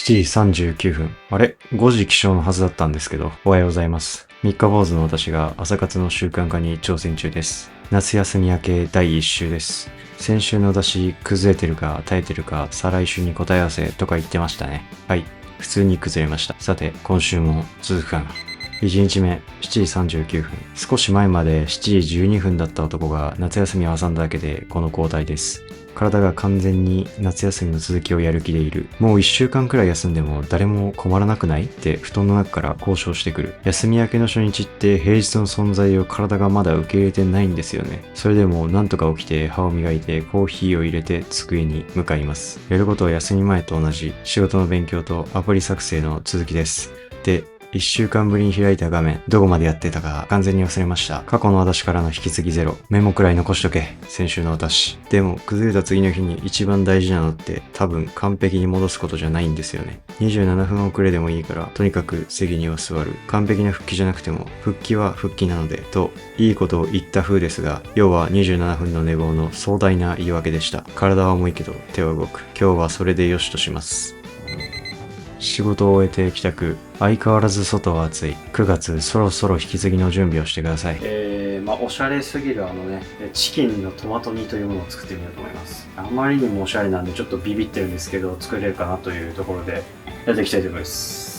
7時39分。あれ ?5 時起床のはずだったんですけど、おはようございます。三日坊主の私が朝活の習慣化に挑戦中です。夏休み明け第1週です。先週の出し、崩れてるか耐えてるか、再来週に答え合わせとか言ってましたね。はい。普通に崩れました。さて、今週も続くかな。1日目、7時39分。少し前まで7時12分だった男が夏休みを挟んだだけでこの交代です。体が完全に夏休みの続きをやる気でいる。もう1週間くらい休んでも誰も困らなくないって布団の中から交渉してくる。休み明けの初日って平日の存在を体がまだ受け入れてないんですよね。それでもなんとか起きて歯を磨いてコーヒーを入れて机に向かいます。やることは休み前と同じ仕事の勉強とアプリ作成の続きです。で、1週間ぶりに開いた画面、どこまでやってたか完全に忘れました。過去の私からの引き継ぎゼロ。メモくらい残しとけ。先週の私。でも、崩れた次の日に一番大事なのって多分完璧に戻すことじゃないんですよね。27分遅れでもいいから、とにかく席には座る。完璧な復帰じゃなくても、復帰は復帰なので、と、いいことを言った風ですが、要は27分の寝坊の壮大な言い訳でした。体は重いけど、手は動く。今日はそれでよしとします。仕事を終えて帰宅。相変わらず外は暑い。9月そろそろ引き継ぎの準備をしてください。おしゃれすぎるチキンのトマト煮というものを作ってみようと思います。あまりにもおしゃれなんでちょっとビビってるんですけど、作れるかなというところでやっていきたいと思います。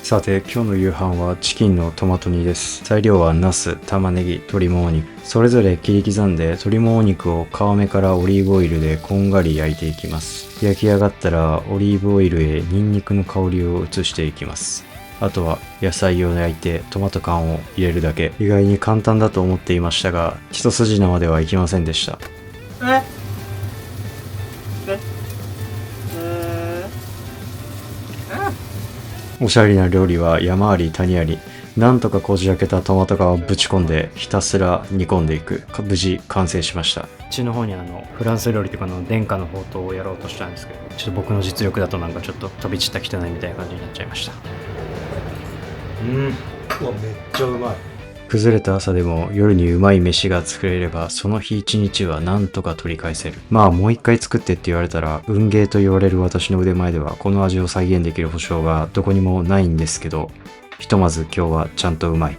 さて、今日の夕飯はチキンのトマト煮です。材料はナス、玉ねぎ、鶏もも肉。それぞれ切り刻んで鶏もも肉を皮目からオリーブオイルでこんがり焼いていきます。焼き上がったらオリーブオイルへニンニクの香りを移していきます。あとは野菜を焼いてトマト缶を入れるだけ。意外に簡単だと思っていましたが、一筋縄ではいきませんでした。おしゃれな料理は山あり谷あり。なんとかこじ開けたトマト皮をぶち込んでひたすら煮込んでいく。無事完成しました。うちの方にフランス料理とかの殿下の宝刀をやろうとしたんですけど、ちょっと僕の実力だとなんかちょっと飛び散った汚いみたいな感じになっちゃいました。うわ、めっちゃうまい。崩れた朝でも夜にうまい飯が作れれば、その日一日はなんとか取り返せる。まあもう一回作ってって言われたら、運ゲーと言われる私の腕前ではこの味を再現できる保証がどこにもないんですけど、ひとまず今日はちゃんとうまい。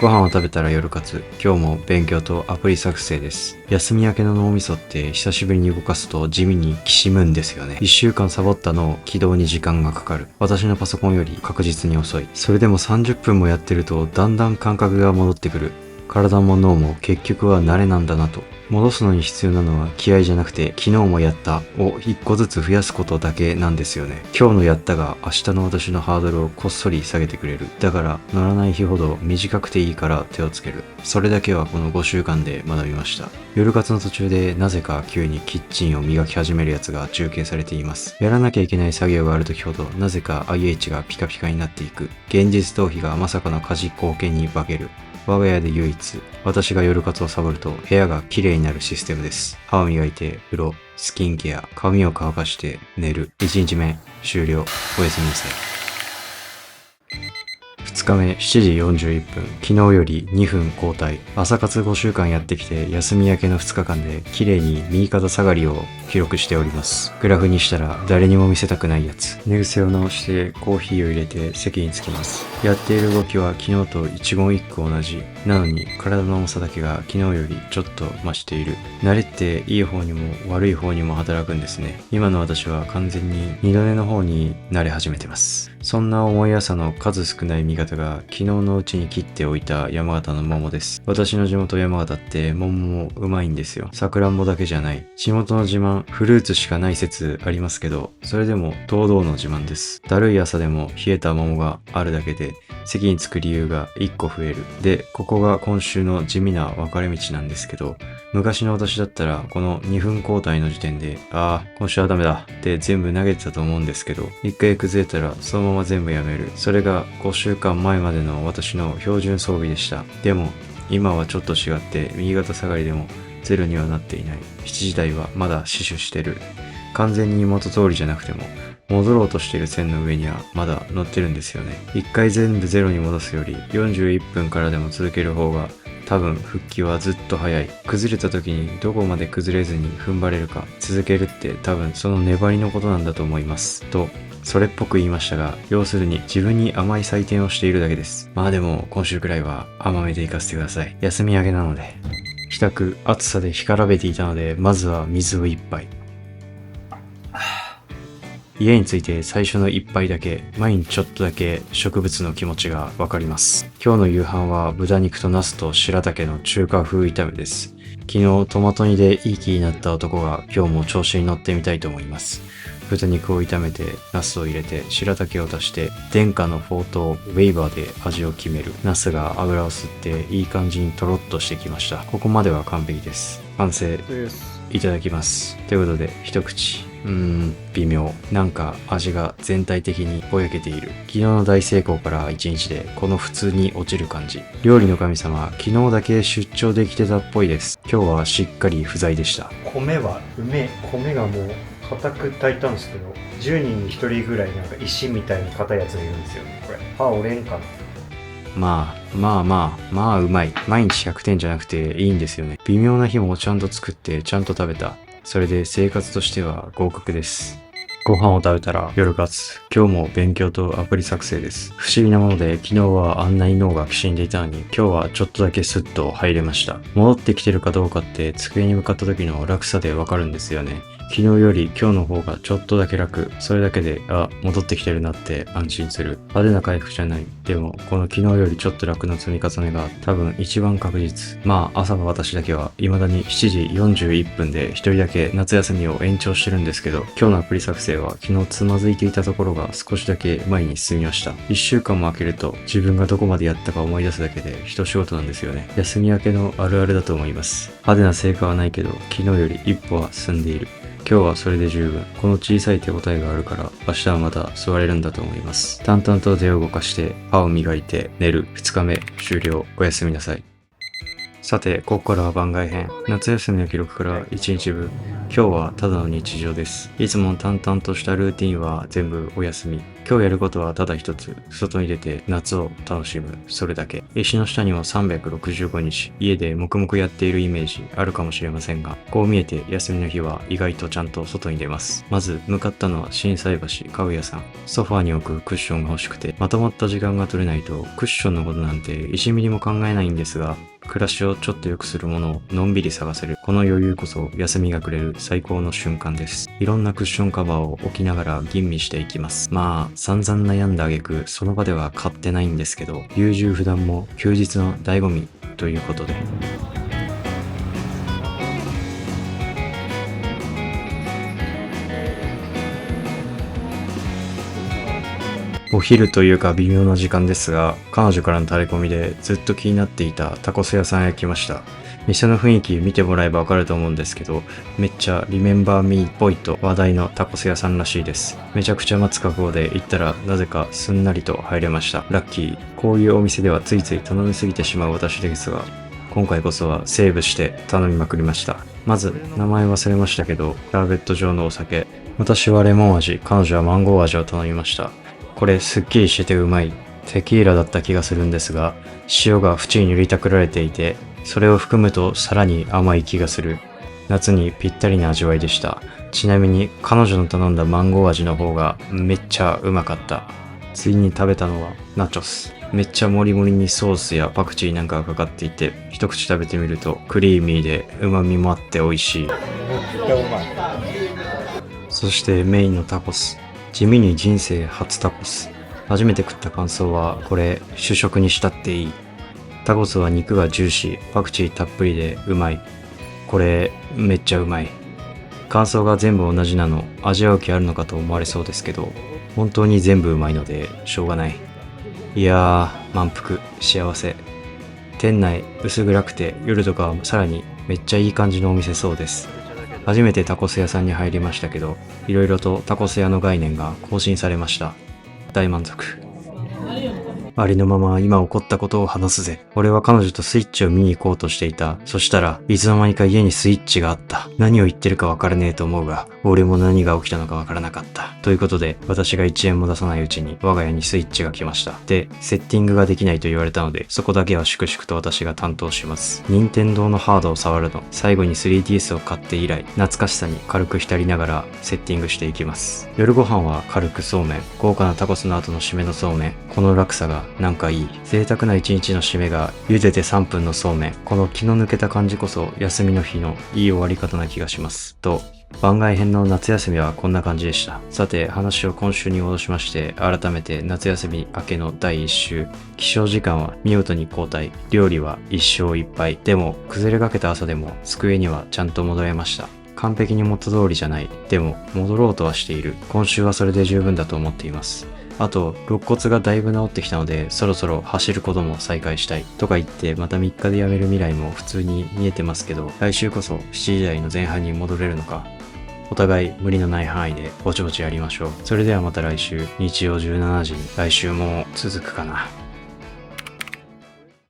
ご飯を食べたら夜活。今日も勉強とアプリ作成です。休み明けの脳みそって久しぶりに動かすと地味にきしむんですよね。1週間サボったの起動に時間がかかる。私のパソコンより確実に遅い。それでも30分もやってるとだんだん感覚が戻ってくる。体も脳も結局は慣れなんだなと。戻すのに必要なのは気合じゃなくて、昨日もやったを1個ずつ増やすことだけなんですよね。今日のやったが明日の私のハードルをこっそり下げてくれる。だから乗らない日ほど短くていいから手をつける。それだけはこの5週間で学びました。夜活の途中でなぜか急にキッチンを磨き始めるやつが中継されています。やらなきゃいけない作業がある時ほどなぜか IH がピカピカになっていく。現実逃避がまさかの家事貢献に化ける。我が家で唯一、私が夜活をサボると部屋が綺麗になるシステムです。歯を磨いて、風呂、スキンケア、髪を乾かして寝る。1日目、終了。おやすみなさい。2日目7時41分。昨日より2分後退。朝活5週間やってきて休み明けの2日間で綺麗に右肩下がりを記録しております。グラフにしたら誰にも見せたくないやつ。寝癖を直してコーヒーを入れて席に着きます。やっている動きは昨日と一言一句同じ。なのに体の重さだけが昨日よりちょっと増している。慣れっていい方にも悪い方にも働くんですね。今の私は完全に二度寝の方に慣れ始めてます。そんな重い朝の数少ない味方が昨日のうちに切っておいた山形の桃です。私の地元山形って桃もうまいんですよ。さくらんぼだけじゃない。地元の自慢、フルーツしかない説ありますけど、それでも堂々の自慢です。だるい朝でも冷えた桃があるだけで席に着く理由が1個増える。で、ここが今週の地味な分かれ道なんですけど、昔の私だったらこの2分交代の時点で、今週はダメだって全部投げてたと思うんですけど、一回崩れたらそのまま全部やめる。それが5週間前までの私の標準装備でした。でも今はちょっと違って右肩下がりでもゼロにはなっていない。7時台はまだ死守してる。完全に元通りじゃなくても戻ろうとしている線の上にはまだ乗ってるんですよね。一回全部ゼロに戻すより41分からでも続ける方が多分復帰はずっと早い。崩れた時にどこまで崩れずに踏ん張れるか。続けるって多分その粘りのことなんだと思います。とそれっぽく言いましたが、要するに自分に甘い採点をしているだけです。まあでも今週くらいは甘めで行かせてください。休み明けなので。帰宅、暑さで干からべていたので、まずは水を一杯。家に着いて最初の一杯だけ、毎日ちょっとだけ植物の気持ちがわかります。今日の夕飯は豚肉とナスと白竹の中華風炒めです。昨日トマト煮でいい気になった男が今日も調子に乗ってみたいと思います。豚肉を炒めて、ナスを入れて、白竹を足して、殿下のフォートウェイバーで味を決める。ナスが油を吸っていい感じにトロッとしてきました。ここまでは完璧です。完成。いただきます。ということで、一口。微妙。なんか味が全体的にぼやけている。昨日の大成功から1日でこの普通に落ちる感じ。料理の神様、昨日だけ出張できてたっぽいです。今日はしっかり不在でした。米は米がもう固く炊いたんですけど、10人に1人ぐらいなんか石みたいに硬いやつがいるんですよね。これ歯折れんかな。まあうまい。毎日100点じゃなくていいんですよね。微妙な日もちゃんと作ってちゃんと食べた。それで生活としては合格です。ご飯を食べたら夜活。今日も勉強とアプリ作成です。不思議なもので昨日はあんなに脳がきしんでいたのに今日はちょっとだけスッと入れました。戻ってきてるかどうかって机に向かった時の楽さでわかるんですよね。昨日より今日の方がちょっとだけ楽。それだけで、戻ってきてるなって安心する。派手な回復じゃない。でも、この昨日よりちょっと楽の積み重ねが多分一番確実。まあ、朝の私だけは未だに7時41分で一人だけ夏休みを延長してるんですけど、今日のアプリ作成は昨日つまずいていたところが少しだけ前に進みました。1週間も空けると自分がどこまでやったか思い出すだけで一仕事なんですよね。休み明けのあるあるだと思います。派手な成果はないけど、昨日より一歩は進んでいる。今日はそれで十分。この小さい手応えがあるから明日はまた座れるんだと思います。淡々と手を動かして歯を磨いて寝る。2日目終了。おやすみなさい。さて、ここからは番外編。夏休みの記録から1日分。今日はただの日常です。いつも淡々としたルーティンは全部お休み。今日やることはただ一つ。外に出て夏を楽しむ。それだけ。石の下には365日。家で黙々やっているイメージあるかもしれませんが、こう見えて休みの日は意外とちゃんと外に出ます。まず向かったのは心斎橋家具屋さん。ソファーに置くクッションが欲しくて、まとまった時間が取れないとクッションのことなんて1ミリも考えないんですが、暮らしをちょっと良くするものをのんびり探せる。この余裕こそ休みがくれる最高の瞬間です。いろんなクッションカバーを置きながら吟味していきます。まあ、散々悩んだ挙句、その場では買ってないんですけど、優柔不断も休日の醍醐味ということで。お昼というか微妙な時間ですが、彼女からの垂れ込みでずっと気になっていたタコス屋さんへ来ました。店の雰囲気見てもらえばわかると思うんですけど、めっちゃリメンバーミーっぽいと話題のタコス屋さんらしいです。めちゃくちゃ待つ覚悟で行ったらなぜかすんなりと入れました。ラッキー。こういうお店ではついつい頼みすぎてしまう私ですが、今回こそはセーブして頼みまくりました。まず、名前忘れましたけど、シャーベット状のお酒。私はレモン味、彼女はマンゴー味を頼みました。これすっきりしててうまい。テキーラだった気がするんですが、塩が縁に塗りたくられていて、それを含むとさらに甘い気がする。夏にぴったりな味わいでした。ちなみに彼女の頼んだマンゴー味の方がめっちゃうまかった。次に食べたのはナチョス。めっちゃモリモリにソースやパクチーなんかがかかっていて、一口食べてみるとクリーミーで旨味もあって美味しい。そしてメインのタコス。地味に人生初タコス。初めて食った感想は、これ主食にしたっていい。タコスは肉がジューシー、パクチーたっぷりでうまい。これめっちゃうまい。感想が全部同じなの、味わう気あるのかと思われそうですけど、本当に全部うまいのでしょうがない。いやー、満腹、幸せ。店内薄暗くて夜とかはさらにめっちゃいい感じのお店そうです。初めてタコス屋さんに入りましたけど、いろいろとタコス屋の概念が更新されました。大満足。ありのまま今起こったことを話すぜ。俺は彼女とスイッチを見に行こうとしていた。そしたらいつの間にか家にスイッチがあった。何を言ってるかわからねえと思うが、俺も何が起きたのかわからなかった。ということで、私が1円も出さないうちに我が家にスイッチが来ました。で、セッティングができないと言われたので、そこだけは粛々と私が担当します。任天堂のハードを触るの、最後に 3DS を買って以来、懐かしさに軽く浸りながらセッティングしていきます。夜ご飯は軽くそうめん、豪華なタコスの後の締めのそうめん、この落差がなんかいい。贅沢な一日の締めが茹でて3分のそうめん、この気の抜けた感じこそ休みの日のいい終わり方な気がします。と、番外編の夏休みはこんな感じでした。さて、話を今週に戻しまして、改めて夏休み明けの第1週。起床時間は見事に交代。料理は1勝1敗。でも、崩れかけた朝でも机にはちゃんと戻れました。完璧に元通りじゃない。でも、戻ろうとはしている。今週はそれで十分だと思っています。あと、肋骨がだいぶ治ってきたので、そろそろ走ることも再開したい。とか言って、また3日で辞める未来も普通に見えてますけど、来週こそ7時台の前半に戻れるのか。お互い無理のない範囲でぼちぼちやりましょう。それではまた来週、日曜17時に来週も続くかな。